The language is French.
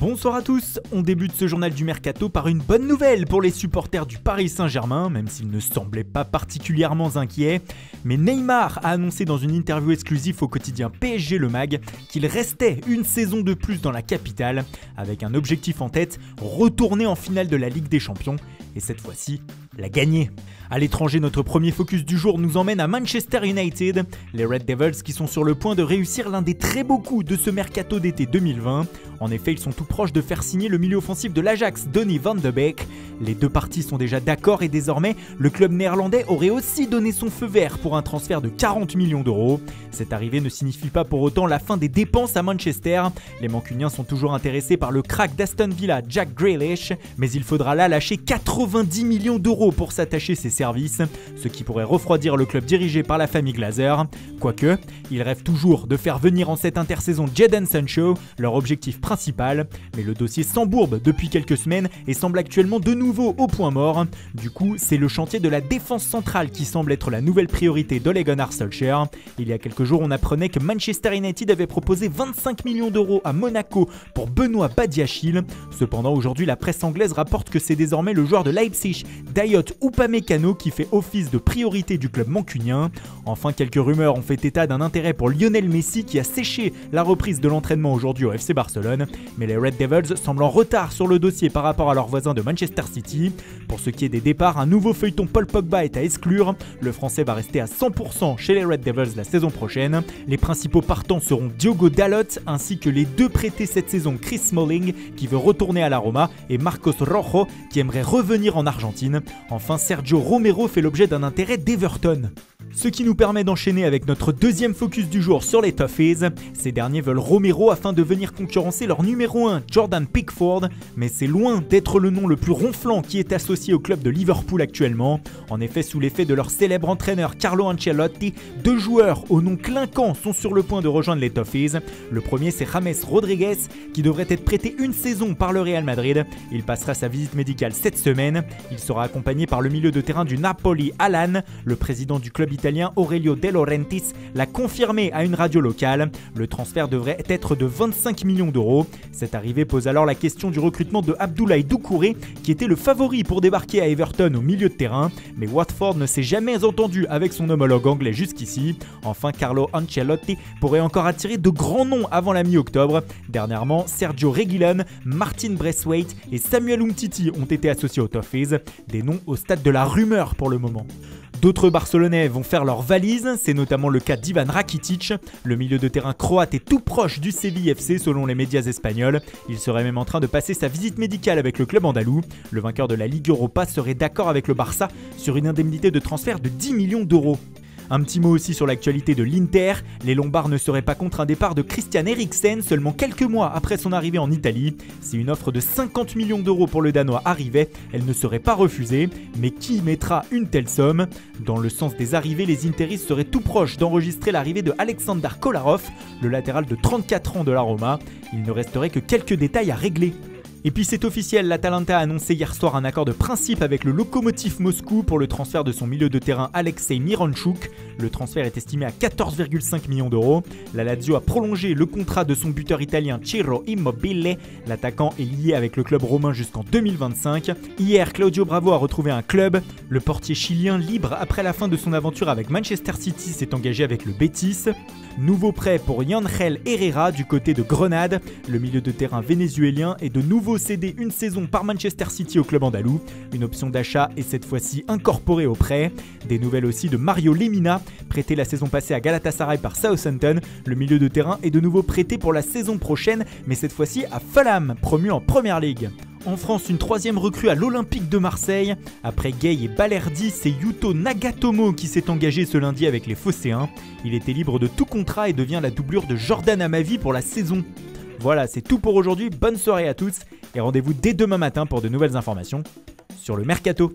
Bonsoir à tous, on débute ce journal du Mercato par une bonne nouvelle pour les supporters du Paris Saint-Germain, même s'ils ne semblaient pas particulièrement inquiets. Mais Neymar a annoncé dans une interview exclusive au quotidien PSG Le Mag qu'il restait une saison de plus dans la capitale, avec un objectif en tête, retourner en finale de la Ligue des Champions, et cette fois-ci, la gagner. À l'étranger, notre premier focus du jour nous emmène à Manchester United, les Red Devils qui sont sur le point de réussir l'un des très beaux coups de ce mercato d'été 2020. En effet, ils sont tout proches de faire signer le milieu offensif de l'Ajax, Donny van de Beek. Les deux parties sont déjà d'accord et désormais, le club néerlandais aurait aussi donné son feu vert pour un transfert de 40 millions d'euros. Cette arrivée ne signifie pas pour autant la fin des dépenses à Manchester. Les Mancuniens sont toujours intéressés par le crack d'Aston Villa, Jack Grealish, mais il faudra là lâcher 90 millions d'euros pour s'attacher ses services, ce qui pourrait refroidir le club dirigé par la famille Glazer. Quoique, ils rêvent toujours de faire venir en cette intersaison Jadon Sancho, leur objectif principal, mais le dossier s'embourbe depuis quelques semaines et semble actuellement de nouveau au point mort. Du coup, c'est le chantier de la défense centrale qui semble être la nouvelle priorité d'Ole Gunnar Solskjaer. Il y a quelques jours, on apprenait que Manchester United avait proposé 25 millions d'euros à Monaco pour Benoît Badiachil. Cependant, aujourd'hui, la presse anglaise rapporte que c'est désormais le joueur de Leipzig, Dayot Upamecano, qui fait office de priorité du club mancunien. Enfin, quelques rumeurs ont fait état d'un intérêt pour Lionel Messi qui a séché la reprise de l'entraînement aujourd'hui au FC Barcelone. Mais les Red Devils semblent en retard sur le dossier par rapport à leurs voisins de Manchester City. Pour ce qui est des départs, un nouveau feuilleton Paul Pogba est à exclure. Le Français va rester à 100% chez les Red Devils la saison prochaine. Les principaux partants seront Diogo Dalot ainsi que les deux prêtés cette saison, Chris Smalling qui veut retourner à la Roma et Marcos Rojo qui aimerait revenir en Argentine. Enfin, Sergio Romero fait l'objet d'un intérêt d'Everton. Ce qui nous permet d'enchaîner avec notre deuxième focus du jour sur les Toffees. Ces derniers veulent Romero afin de venir concurrencer leur numéro 1, Jordan Pickford, mais c'est loin d'être le nom le plus ronflant qui est associé au club de Liverpool actuellement. En effet, sous l'effet de leur célèbre entraîneur Carlo Ancelotti, deux joueurs au nom clinquant sont sur le point de rejoindre les Toffees. Le premier, c'est James Rodriguez, qui devrait être prêté une saison par le Real Madrid. Il passera sa visite médicale cette semaine. Il sera accompagné par le milieu de terrain du Napoli, Alan. Le président du club italien Aurelio De Laurentiis l'a confirmé à une radio locale. Le transfert devrait être de 25 millions d'euros. Cette arrivée pose alors la question du recrutement de Abdoulaye Doucouré, qui était le favori pour débarquer à Everton au milieu de terrain, mais Watford ne s'est jamais entendu avec son homologue anglais jusqu'ici. Enfin, Carlo Ancelotti pourrait encore attirer de grands noms avant la mi-octobre. Dernièrement, Sergio Reguilón, Martin Braithwaite et Samuel Umtiti ont été associés aux Toffees, des noms au stade de la rumeur pour le moment. D'autres Barcelonais vont faire leur valise, c'est notamment le cas d'Ivan Rakitic. Le milieu de terrain croate est tout proche du Séville FC selon les médias espagnols. Il serait même en train de passer sa visite médicale avec le club andalou. Le vainqueur de la Ligue Europa serait d'accord avec le Barça sur une indemnité de transfert de 10 millions d'euros. Un petit mot aussi sur l'actualité de l'Inter. Les Lombards ne seraient pas contre un départ de Christian Eriksen seulement quelques mois après son arrivée en Italie. Si une offre de 50 millions d'euros pour le Danois arrivait, elle ne serait pas refusée. Mais qui mettra une telle somme? Dans le sens des arrivées, les Interistes seraient tout proches d'enregistrer l'arrivée de Alexander Kolarov, le latéral de 34 ans de la Roma. Il ne resterait que quelques détails à régler. Et puis c'est officiel, l'Atalanta a annoncé hier soir un accord de principe avec le Lokomotiv Moscou pour le transfert de son milieu de terrain Alexei Miranchuk. Le transfert est estimé à 14,5 millions d'euros. La Lazio a prolongé le contrat de son buteur italien Ciro Immobile. L'attaquant est lié avec le club romain jusqu'en 2025. Hier, Claudio Bravo a retrouvé un club. Le portier chilien libre après la fin de son aventure avec Manchester City s'est engagé avec le Betis. Nouveau prêt pour Yangel Herrera du côté de Grenade. Le milieu de terrain vénézuélien est de nouveau cédé une saison par Manchester City au club andalou. Une option d'achat est cette fois-ci incorporée au prêt. Des nouvelles aussi de Mario Lemina, prêté la saison passée à Galatasaray par Southampton. Le milieu de terrain est de nouveau prêté pour la saison prochaine, mais cette fois-ci à Fulham, promu en Premier League. En France, une troisième recrue à l'Olympique de Marseille. Après Gay et Balerdi, c'est Yuto Nagatomo qui s'est engagé ce lundi avec les Phocéens. Il était libre de tout contrat et devient la doublure de Jordan Amavi pour la saison. Voilà, c'est tout pour aujourd'hui. Bonne soirée à tous et rendez-vous dès demain matin pour de nouvelles informations sur le Mercato.